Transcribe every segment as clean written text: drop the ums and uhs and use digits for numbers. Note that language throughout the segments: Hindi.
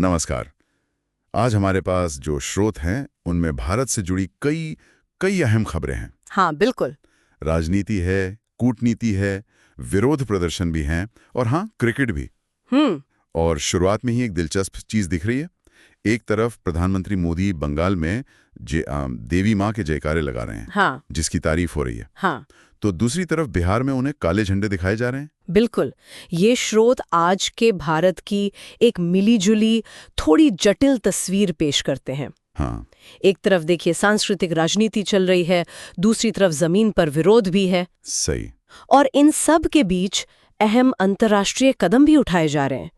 नमस्कार। आज हमारे पास जो स्रोत हैं उनमें भारत से जुड़ी कई कई अहम खबरें हैं। हाँ बिल्कुल। राजनीति है, कूटनीति है, विरोध प्रदर्शन भी हैं और हाँ, क्रिकेट भी। और शुरुआत में ही एक दिलचस्प चीज दिख रही है। एक तरफ प्रधानमंत्री मोदी बंगाल में देवी माँ के जयकारे लगा रहे हैं, हाँ। जिसकी तारीफ हो रही है। हाँ। तो दूसरी तरफ बिहार में उन्हें काले झंडे दिखाए जा रहे हैं। बिल्कुल। ये स्रोत आज के भारत की एक मिलीजुली थोड़ी जटिल तस्वीर पेश करते हैं। हाँ। एक तरफ देखिए सांस्कृतिक राजनीति चल रही है, दूसरी तरफ जमीन पर विरोध भी है। सही। और इन सब के बीच अहम अंतर्राष्ट्रीय कदम भी उठाए जा रहे हैं।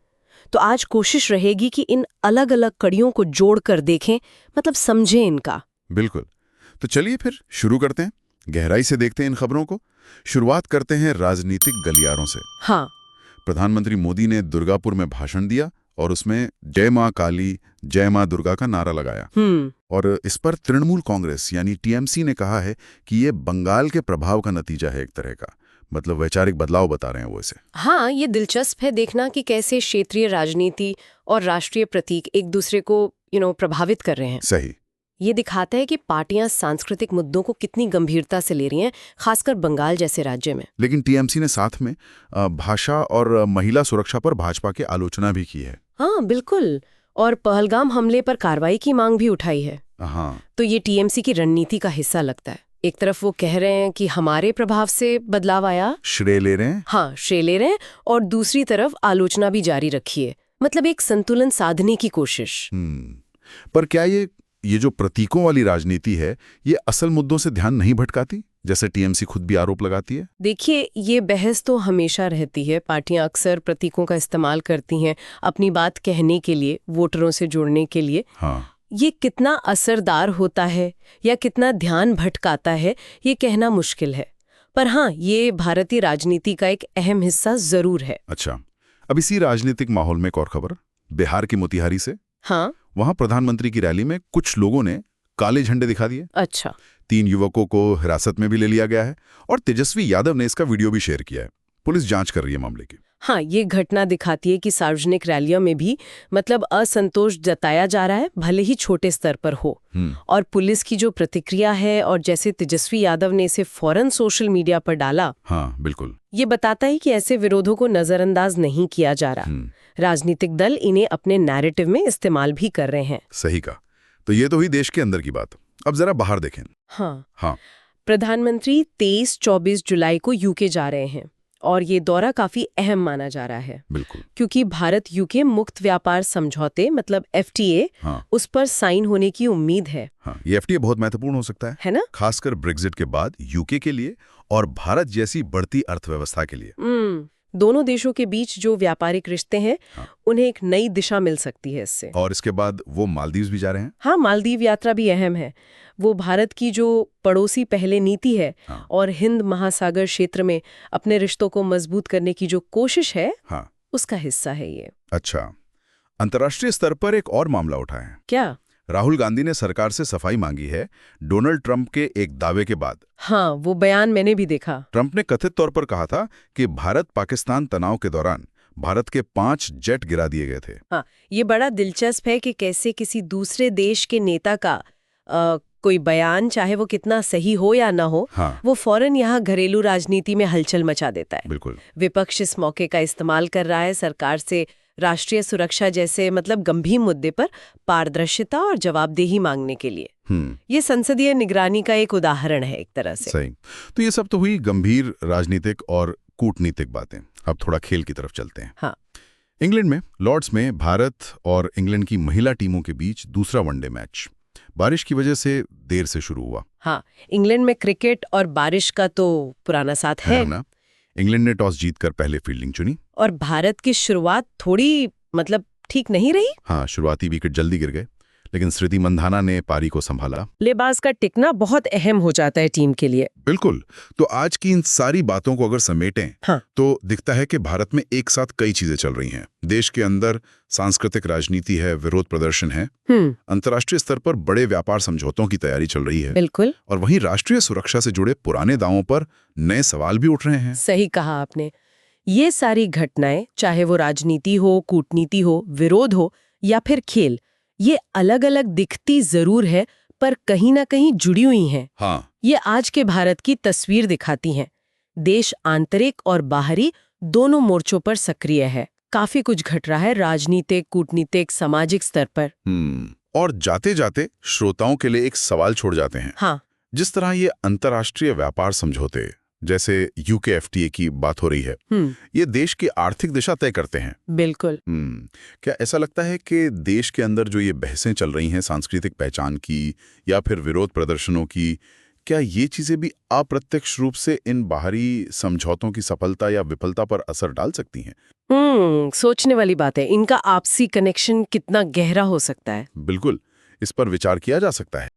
तो आज कोशिश रहेगी कि इन अलग अलग कड़ियों को जोड़कर देखें, मतलब समझें इनका। बिल्कुल। तो चलिए फिर शुरू करते हैं, गहराई से देखते हैं इन खबरों को। शुरुआत करते हैं राजनीतिक गलियारों से। हाँ। प्रधानमंत्री मोदी ने दुर्गापुर में भाषण दिया और उसमें जय मां काली, जय मां दुर्गा का नारा लगाया। और इस पर तृणमूल कांग्रेस यानी टीएमसी ने कहा है कि ये बंगाल के प्रभाव का नतीजा है, एक तरह का, मतलब वैचारिक बदलाव बता रहे हैं वो इसे। हाँ, ये दिलचस्प है देखना कि कैसे क्षेत्रीय राजनीति और राष्ट्रीय प्रतीक एक दूसरे को प्रभावित कर रहे हैं। सही। ये दिखाता है कि पार्टियां सांस्कृतिक मुद्दों को कितनी गंभीरता से ले रही हैं, खासकर बंगाल जैसे राज्य में। लेकिन टीएमसी ने साथ में भाषा और महिला सुरक्षा पर भाजपा की आलोचना भी की है। हाँ बिल्कुल। और पहलगाम हमले पर कार्रवाई की मांग भी उठाई है। हाँ। तो ये टीएमसी की रणनीति का हिस्सा लगता है। एक तरफ वो कह रहे हैं कि हमारे प्रभाव से बदलाव आया, श्रेय ले रहे हैं। हाँ, श्रेय ले रहे हैं, और दूसरी तरफ आलोचना भी जारी रखी है, मतलब एक संतुलन साधने की कोशिश। पर क्या ये जो प्रतीकों वाली राजनीति है, ये असल मुद्दों से ध्यान नहीं भटकाती, जैसे टीएमसी खुद भी आरोप लगाती है? देखिए, ये बहस तो हमेशा रहती है। पार्टियां अक्सर प्रतीकों का इस्तेमाल करती हैं अपनी बात कहने के लिए, वोटरों से जुड़ने के लिए। हाँ। ये कितना असरदार होता है या कितना ध्यान भटकाता है, ये कहना मुश्किल है। पर हाँ, ये भारतीय राजनीति का एक अहम हिस्सा जरूर है। अच्छा, अब इसी राजनीतिक माहौल में एक और खबर बिहार की मोतिहारी से। हाँ। वहां प्रधानमंत्री की रैली में कुछ लोगों ने काले झंडे दिखा दिए। अच्छा। 3 युवकों को हिरासत में भी ले लिया गया है और तेजस्वी यादव ने इसका वीडियो भी शेयर किया है। पुलिस जांच कर रही है मामले की। हाँ, ये घटना दिखाती है कि सार्वजनिक रैलियों में भी मतलब असंतोष जताया जा रहा है, भले ही छोटे स्तर पर हो। और पुलिस की जो प्रतिक्रिया है, और जैसे तेजस्वी यादव ने इसे फौरन सोशल मीडिया पर डाला, हाँ बिल्कुल, ये बताता है कि ऐसे विरोधों को नजरअंदाज नहीं किया जा रहा। राजनीतिक दल इन्हें अपने नैरेटिव में इस्तेमाल भी कर रहे हैं। सही कहा। तो ये तो हुई देश के अंदर की बात। अब जरा बाहर देखें। हाँ। प्रधानमंत्री 23-24 जुलाई को यूके जा रहे हैं और ये दौरा काफी अहम माना जा रहा है। बिल्कुल। क्योंकि भारत यूके मुक्त व्यापार समझौते मतलब FTA, उस पर साइन होने की उम्मीद है। हाँ, ये FTA बहुत महत्वपूर्ण हो सकता है ना, खासकर ब्रेक्जिट के बाद यूके के लिए और भारत जैसी बढ़ती अर्थव्यवस्था के लिए। दोनों देशों के बीच जो व्यापारिक रिश्ते हैं, उन्हें एक नई दिशा मिल सकती है इससे। और इसके बाद वो मालदीव भी जा रहे हैं। हाँ, मालदीव यात्रा भी अहम है। वो भारत की जो पड़ोसी पहले नीति है और हिंद महासागर क्षेत्र में अपने रिश्तों को मजबूत करने की जो कोशिश है, उसका हिस्सा है ये। अच्छा, अंतर्राष्ट्रीय स्तर पर एक और मामला उठा है। क्या? राहुल गांधी ने सरकार से सफाई मांगी है डोनाल्ड ट्रंप के एक दावे के बाद। हाँ, वो बयान मैंने भी देखा। ट्रंप ने कथित तौर पर कहा था कि भारत पाकिस्तान तनाव के दौरान भारत के 5 जेट गिरा दिए गए थे। हाँ, ये बड़ा दिलचस्प है कि कैसे किसी दूसरे देश के नेता का कोई बयान, चाहे वो कितना सही हो या ना हो, वो फौरन यहाँ घरेलू राजनीति में हलचल मचा देता है। बिल्कुल। विपक्ष इस मौके का इस्तेमाल कर रहा है सरकार से राष्ट्रीय सुरक्षा जैसे मतलब गंभीर मुद्दे पर पारदर्शिता और जवाबदेही मांगने के लिए। ये संसदीय निगरानी का एक उदाहरण है एक तरह से। सही। तो ये सब तो हुई गंभीर राजनीतिक और कूटनीतिक बातें। अब थोड़ा खेल की तरफ चलते हैं। हाँ। इंग्लैंड में लॉर्ड्स में भारत और इंग्लैंड की महिला टीमों के बीच दूसरा वनडे मैच बारिश की वजह से देर से शुरू हुआ। हाँ, इंग्लैंड में क्रिकेट और बारिश का तो पुराना साथ है ना। इंग्लैंड ने टॉस जीतकर पहले फील्डिंग चुनी और भारत की शुरुआत थोड़ी मतलब ठीक नहीं रही। हाँ, शुरुआती विकेट जल्दी गिर गए, लेकिन स्मृति मंधाना ने पारी को संभाला। बल्लेबाज का टिकना बहुत अहम हो जाता है टीम के लिए। बिल्कुल। तो आज की इन सारी बातों को अगर समेटें, तो दिखता है कि भारत में एक साथ कई चीजें चल रही हैं। देश के अंदर सांस्कृतिक राजनीति है, विरोध प्रदर्शन है, अंतर्राष्ट्रीय स्तर पर बड़े व्यापार समझौतों की तैयारी चल रही है। बिल्कुल। और वहीं राष्ट्रीय सुरक्षा से जुड़े पुराने दावों पर नए सवाल भी उठ रहे हैं। सही कहा आपने। ये सारी घटनाएं, चाहे वो राजनीति हो, कूटनीति हो, विरोध हो या फिर खेल, ये अलग अलग दिखती जरूर है पर कहीं ना कहीं जुड़ी हुई हैं। हाँ। ये आज के भारत की तस्वीर दिखाती हैं। देश आंतरिक और बाहरी दोनों मोर्चों पर सक्रिय है। काफी कुछ घट रहा है राजनीतिक, कूटनीतिक, सामाजिक स्तर पर। और जाते जाते श्रोताओं के लिए एक सवाल छोड़ जाते हैं। हाँ। जिस तरह ये अंतर्राष्ट्रीय व्यापार समझौते, जैसे यूके FTA की बात हो रही है, ये देश की आर्थिक दिशा तय करते हैं। बिल्कुल। क्या ऐसा लगता है कि देश के अंदर जो ये बहसें चल रही हैं सांस्कृतिक पहचान की या फिर विरोध प्रदर्शनों की, क्या ये चीजें भी अप्रत्यक्ष रूप से इन बाहरी समझौतों की सफलता या विफलता पर असर डाल सकती हैं? सोचने वाली बात है। इनका आपसी कनेक्शन कितना गहरा हो सकता है? बिल्कुल, इस पर विचार किया जा सकता है।